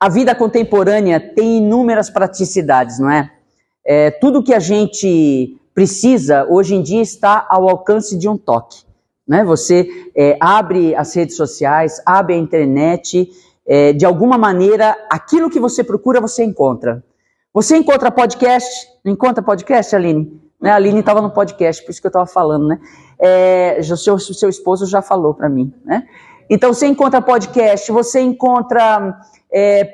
A vida contemporânea tem inúmeras praticidades, não é? Tudo que a gente precisa, hoje em dia, está ao alcance de um toque, né? Você abre as redes sociais, abre a internet, de alguma maneira, aquilo que você procura, você encontra. Você encontra podcast? Não encontra podcast, Aline? Né? A Aline estava no podcast, por isso que eu estava falando, né? Seu esposo já falou para mim, né? Então, você encontra podcast, você encontra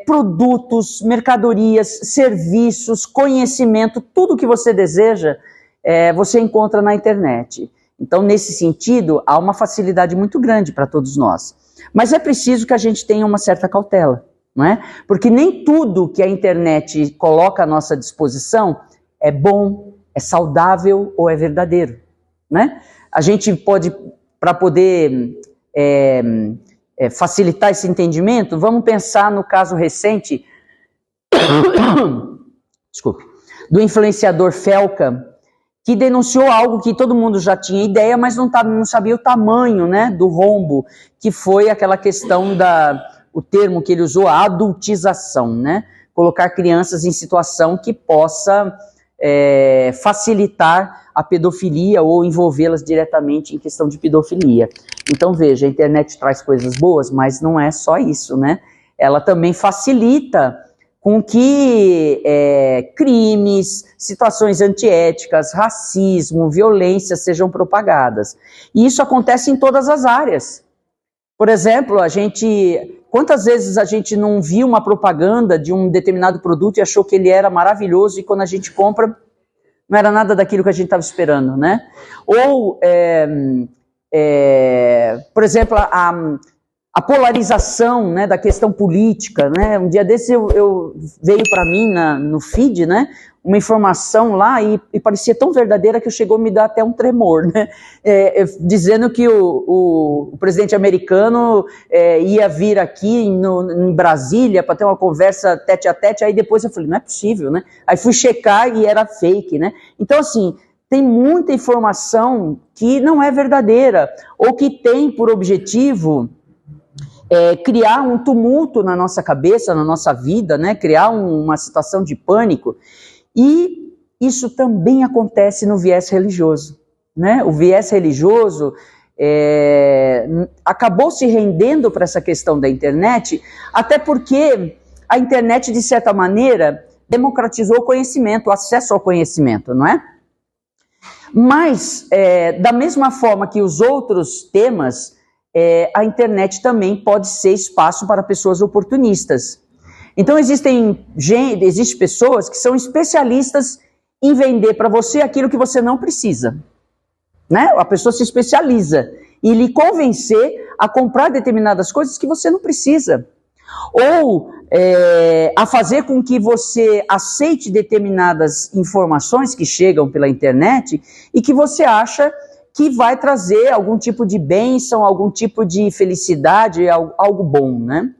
produtos, mercadorias, serviços, conhecimento, tudo que você deseja, você encontra na internet. Então, nesse sentido, há uma facilidade muito grande para todos nós. Mas é preciso que a gente tenha uma certa cautela, não é? Porque nem tudo que a internet coloca à nossa disposição é bom, é saudável ou é verdadeiro, né? A gente pode, para poder facilitar esse entendimento, vamos pensar no caso recente desculpe, do influenciador Felca, que denunciou algo que todo mundo já tinha ideia, mas não sabia o tamanho, né, do rombo, que foi aquela questão o termo que ele usou, a adultização, né? Colocar crianças em situação que possa facilitar a pedofilia ou envolvê-las diretamente em questão de pedofilia. Então veja, a internet traz coisas boas, mas não é só isso, né? Ela também facilita com que crimes, situações antiéticas, racismo, violência sejam propagadas. E isso acontece em todas as áreas. Por exemplo, quantas vezes a gente não viu uma propaganda de um determinado produto e achou que ele era maravilhoso e quando a gente compra, não era nada daquilo que a gente estava esperando, né? Ou, por exemplo, a polarização, né, da questão política, né? Um dia desse veio para mim no feed, né, uma informação lá e parecia tão verdadeira que chegou a me dar até um tremor, né? Dizendo que o presidente americano ia vir aqui em Brasília para ter uma conversa tete a tete, aí depois eu falei, não é possível, né? Aí fui checar e era fake, né? Então, assim, tem muita informação que não é verdadeira, ou que tem por objetivo criar um tumulto na nossa cabeça, na nossa vida, né? Criar uma situação de pânico. E isso também acontece no viés religioso, né? O viés religioso acabou se rendendo para essa questão da internet, até porque a internet, de certa maneira, democratizou o conhecimento, o acesso ao conhecimento, não é? Mas, da mesma forma que os outros temas, a internet também pode ser espaço para pessoas oportunistas. Então existem pessoas que são especialistas em vender para você aquilo que você não precisa, né? A pessoa se especializa em lhe convencer a comprar determinadas coisas que você não precisa, ou a fazer com que você aceite determinadas informações que chegam pela internet e que você acha que vai trazer algum tipo de bênção, algum tipo de felicidade, algo bom, né?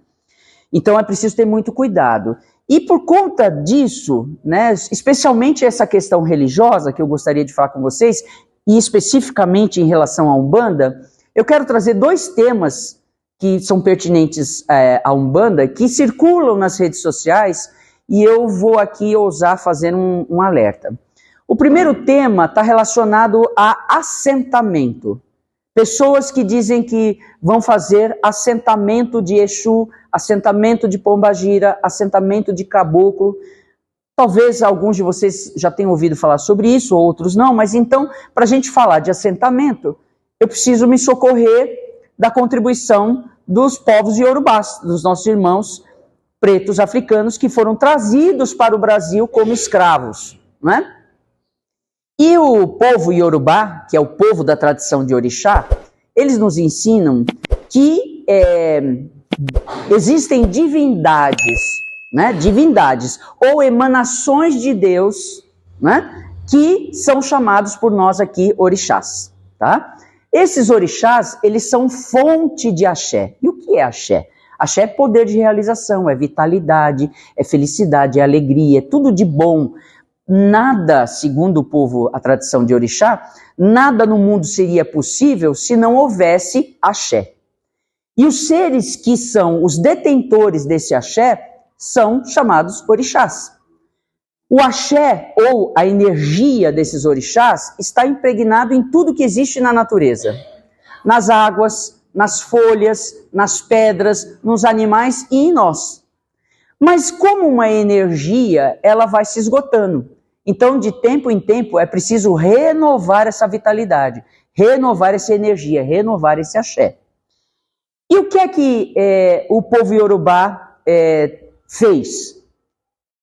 Então é preciso ter muito cuidado. E por conta disso, né, especialmente essa questão religiosa que eu gostaria de falar com vocês, e especificamente em relação à Umbanda, eu quero trazer dois temas que são pertinentes à Umbanda, que circulam nas redes sociais, e eu vou aqui ousar fazer um alerta. O primeiro tema está relacionado a assentamento. Pessoas que dizem que vão fazer assentamento de Exu, assentamento de Pombagira, assentamento de Caboclo. Talvez alguns de vocês já tenham ouvido falar sobre isso, outros não, mas então, para a gente falar de assentamento, eu preciso me socorrer da contribuição dos povos iorubás, dos nossos irmãos pretos africanos que foram trazidos para o Brasil como escravos, não é? E o povo iorubá, que é o povo da tradição de orixá, eles nos ensinam que existem divindades, né? Divindades ou emanações de Deus, né? Que são chamados por nós aqui orixás, tá? Esses orixás, eles são fonte de axé. E o que é axé? Axé é poder de realização, é vitalidade, é felicidade, é alegria, é tudo de bom. Nada, segundo o povo, a tradição de orixá, nada no mundo seria possível se não houvesse axé. E os seres que são os detentores desse axé são chamados orixás. O axé, ou a energia desses orixás, está impregnado em tudo que existe na natureza. Nas águas, nas folhas, nas pedras, nos animais e em nós. Mas como uma energia, ela vai se esgotando. Então, de tempo em tempo, é preciso renovar essa vitalidade, renovar essa energia, renovar esse axé. E o que é que o povo iorubá fez?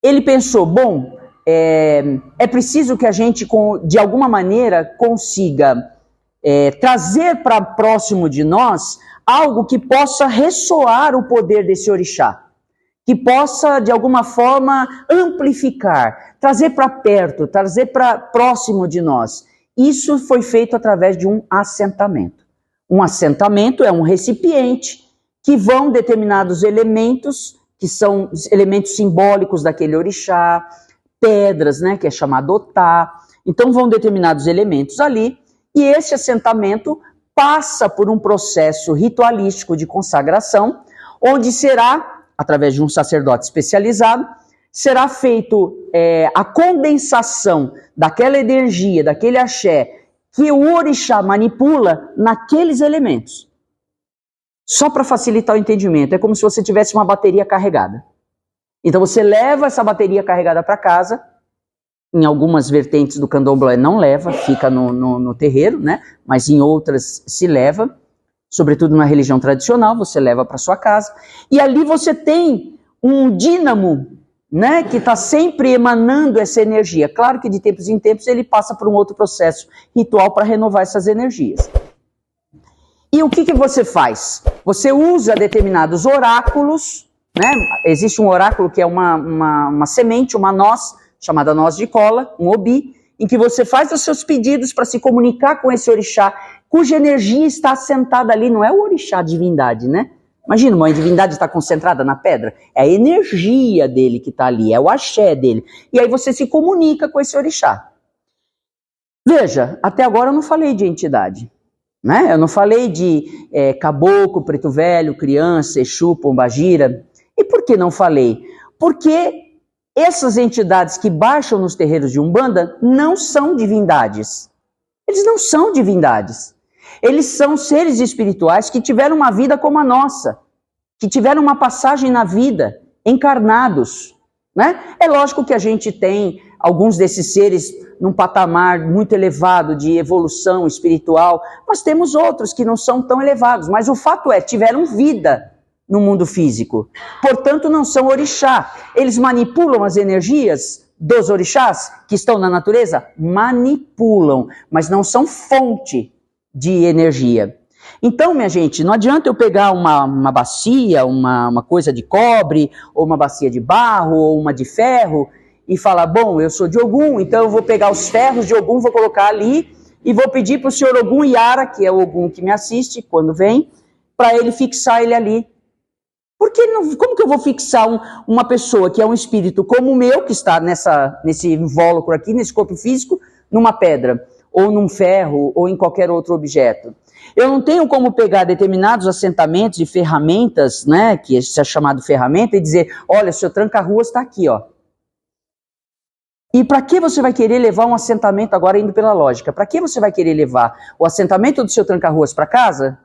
Ele pensou, bom, é preciso que a gente, de alguma maneira, consiga trazer para próximo de nós algo que possa ressoar o poder desse orixá, que possa, de alguma forma, amplificar, trazer para perto, trazer para próximo de nós. Isso foi feito através de um assentamento. Um assentamento é um recipiente que vão determinados elementos, que são elementos simbólicos daquele orixá, pedras, né, que é chamado otá. Então vão determinados elementos ali, e esse assentamento passa por um processo ritualístico de consagração, onde será, através de um sacerdote especializado, será feito a condensação daquela energia, daquele axé, que o orixá manipula naqueles elementos. Só para facilitar o entendimento, é como se você tivesse uma bateria carregada. Então você leva essa bateria carregada para casa, em algumas vertentes do candomblé não leva, fica no terreiro, né? Mas em outras se leva, sobretudo na religião tradicional, você leva para sua casa, e ali você tem um dínamo, né, que está sempre emanando essa energia. Claro que de tempos em tempos ele passa por um outro processo ritual para renovar essas energias. E o que você faz? Você usa determinados oráculos, né? Existe um oráculo que é uma semente, uma noz, chamada noz de cola, um obi, em que você faz os seus pedidos para se comunicar com esse orixá, cuja energia está assentada ali, não é o orixá, a divindade, né? Imagina, uma divindade está concentrada na pedra, é a energia dele que está ali, é o axé dele. E aí você se comunica com esse orixá. Veja, até agora eu não falei de entidade, né? Eu não falei de caboclo, preto velho, criança, exu, pombagira. E por que não falei? Porque essas entidades que baixam nos terreiros de Umbanda não são divindades. Eles não são divindades. Eles são seres espirituais que tiveram uma vida como a nossa, que tiveram uma passagem na vida, encarnados, né? É lógico que a gente tem alguns desses seres num patamar muito elevado de evolução espiritual, mas temos outros que não são tão elevados. Mas o fato é, tiveram vida no mundo físico. Portanto, não são orixá. Eles manipulam as energias dos orixás que estão na natureza? Manipulam, mas não são fonte de energia. Então, minha gente, não adianta eu pegar uma bacia, uma coisa de cobre, ou uma bacia de barro, ou uma de ferro, e falar, bom, eu sou de Ogum, então eu vou pegar os ferros de Ogum, vou colocar ali, e vou pedir para o senhor Ogum Yara, que é o Ogum que me assiste quando vem, para ele fixar ele ali. Porque como que eu vou fixar uma pessoa que é um espírito como o meu, que está nesse invólucro aqui, nesse corpo físico, numa pedra, ou num ferro, ou em qualquer outro objeto? Eu não tenho como pegar determinados assentamentos e ferramentas, né, que isso é chamado ferramenta, e dizer, olha, seu tranca-ruas está aqui, ó. E para que você vai querer levar um assentamento, agora indo pela lógica, para que você vai querer levar o assentamento do seu tranca-ruas para casa?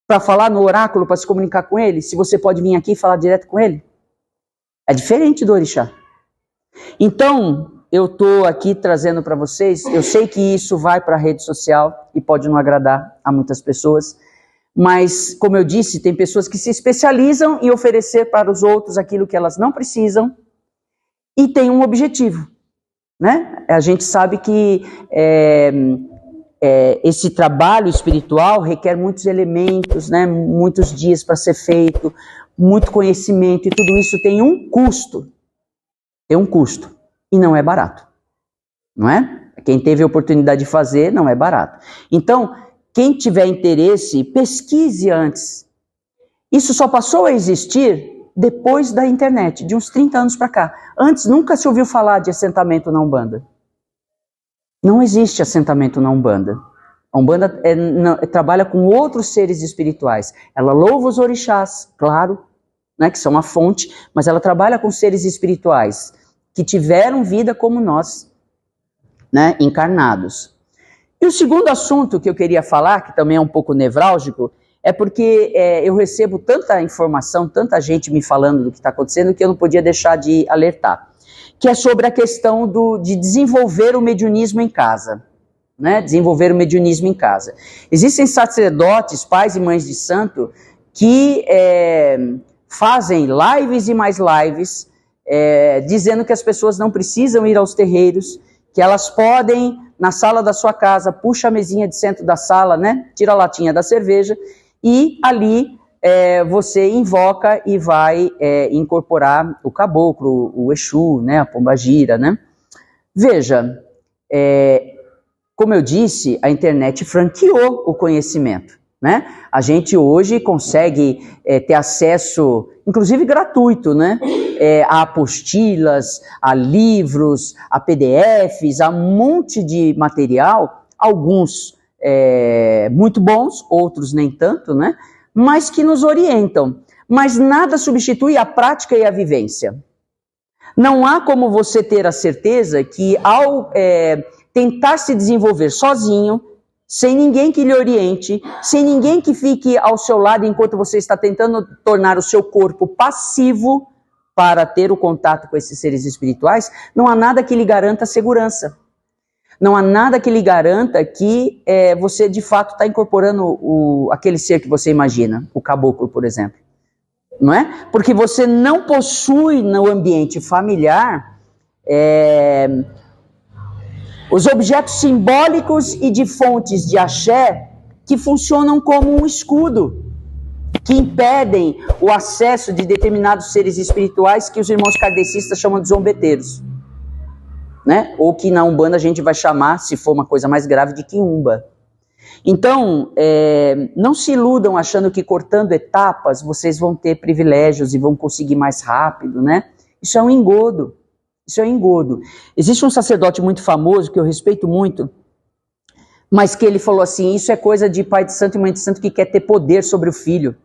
Para falar no oráculo, para se comunicar com ele, se você pode vir aqui e falar direto com ele? É diferente do orixá. Então, eu estou aqui trazendo para vocês, eu sei que isso vai para a rede social e pode não agradar a muitas pessoas, mas, como eu disse, tem pessoas que se especializam em oferecer para os outros aquilo que elas não precisam e tem um objetivo, né? A gente sabe que esse trabalho espiritual requer muitos elementos, né? Muitos dias para ser feito, muito conhecimento, e tudo isso tem um custo. Tem um custo. E não é barato. Não é? Quem teve a oportunidade de fazer, não é barato. Então, quem tiver interesse, pesquise antes. Isso só passou a existir depois da internet, de uns 30 anos para cá. Antes nunca se ouviu falar de assentamento na Umbanda. Não existe assentamento na Umbanda. A Umbanda trabalha com outros seres espirituais. Ela louva os orixás, claro, né, que são a fonte, mas ela trabalha com seres espirituais que tiveram vida como nós, né, encarnados. E o segundo assunto que eu queria falar, que também é um pouco nevrálgico, é porque eu recebo tanta informação, tanta gente me falando do que está acontecendo, que eu não podia deixar de alertar, que é sobre a questão de desenvolver o mediunismo em casa. Né? Desenvolver o mediunismo em casa. Existem sacerdotes, pais e mães de santo, que fazem lives e mais lives, dizendo que as pessoas não precisam ir aos terreiros, que elas podem, na sala da sua casa, puxa a mesinha de centro da sala, né? Tira a latinha da cerveja, e ali você invoca e vai incorporar o caboclo, o Exu, né? A pombagira, né? Veja, como eu disse, a internet franqueou o conhecimento, né? A gente hoje consegue ter acesso, inclusive gratuito, né? A apostilas, a livros, a PDFs, a um monte de material, alguns muito bons, outros nem tanto, né? Mas que nos orientam. Mas nada substitui a prática e a vivência. Não há como você ter a certeza que ao tentar se desenvolver sozinho, sem ninguém que lhe oriente, sem ninguém que fique ao seu lado enquanto você está tentando tornar o seu corpo passivo para ter o contato com esses seres espirituais, não há nada que lhe garanta segurança. Não há nada que lhe garanta que você de fato está incorporando aquele ser que você imagina, o caboclo, por exemplo. Não é? Porque você não possui no ambiente familiar os objetos simbólicos e de fontes de axé que funcionam como um escudo, que impedem o acesso de determinados seres espirituais que os irmãos kardecistas chamam de zombeteiros, né? Ou que na Umbanda a gente vai chamar, se for uma coisa mais grave, de quiumba. Então, não se iludam achando que cortando etapas vocês vão ter privilégios e vão conseguir mais rápido, né? Isso é um engodo. Isso é um engodo. Existe um sacerdote muito famoso, que eu respeito muito, mas que ele falou assim, isso é coisa de pai de santo e mãe de santo que quer ter poder sobre o filho,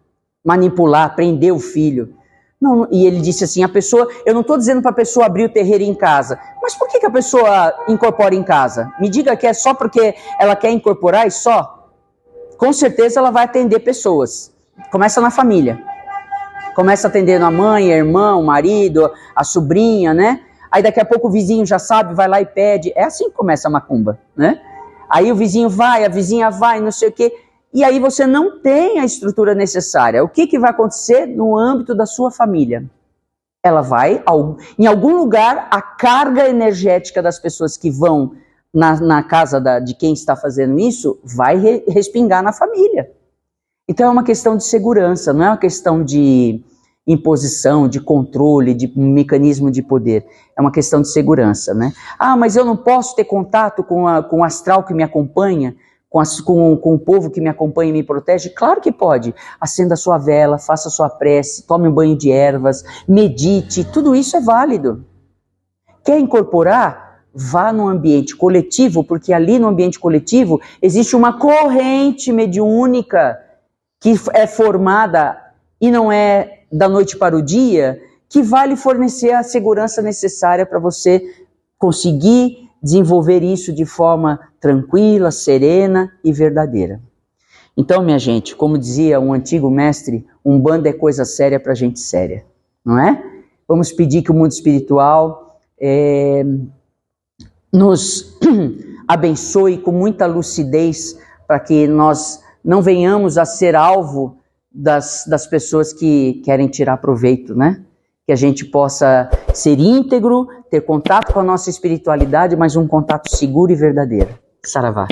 manipular, prender o filho. Não, e ele disse assim, eu não estou dizendo para a pessoa abrir o terreiro em casa, mas por que a pessoa incorpora em casa? Me diga que é só porque ela quer incorporar e só? Com certeza ela vai atender pessoas. Começa na família. Começa atendendo a mãe, a irmã, o marido, a sobrinha, né? Aí daqui a pouco o vizinho já sabe, vai lá e pede. É assim que começa a macumba, né? Aí o vizinho vai, a vizinha vai, não sei o quê. E aí você não tem a estrutura necessária. O que vai acontecer no âmbito da sua família? Ela vai, em algum lugar, a carga energética das pessoas que vão na casa de quem está fazendo isso, vai respingar na família. Então é uma questão de segurança, não é uma questão de imposição, de controle, de mecanismo de poder. É uma questão de segurança, né? Ah, mas eu não posso ter contato com o astral que me acompanha, com o povo que me acompanha e me protege? Claro que pode. Acenda a sua vela, faça a sua prece, tome um banho de ervas, medite, tudo isso é válido. Quer incorporar? Vá no ambiente coletivo, porque ali no ambiente coletivo existe uma corrente mediúnica que é formada e não é da noite para o dia, que vai lhe fornecer a segurança necessária para você conseguir desenvolver isso de forma tranquila, serena e verdadeira. Então, minha gente, como dizia um antigo mestre, Umbanda é coisa séria para gente séria, não é? Vamos pedir que o mundo espiritual nos abençoe com muita lucidez para que nós não venhamos a ser alvo das pessoas que querem tirar proveito, né? Que a gente possa ser íntegro, ter contato com a nossa espiritualidade, mas um contato seguro e verdadeiro. Saravá.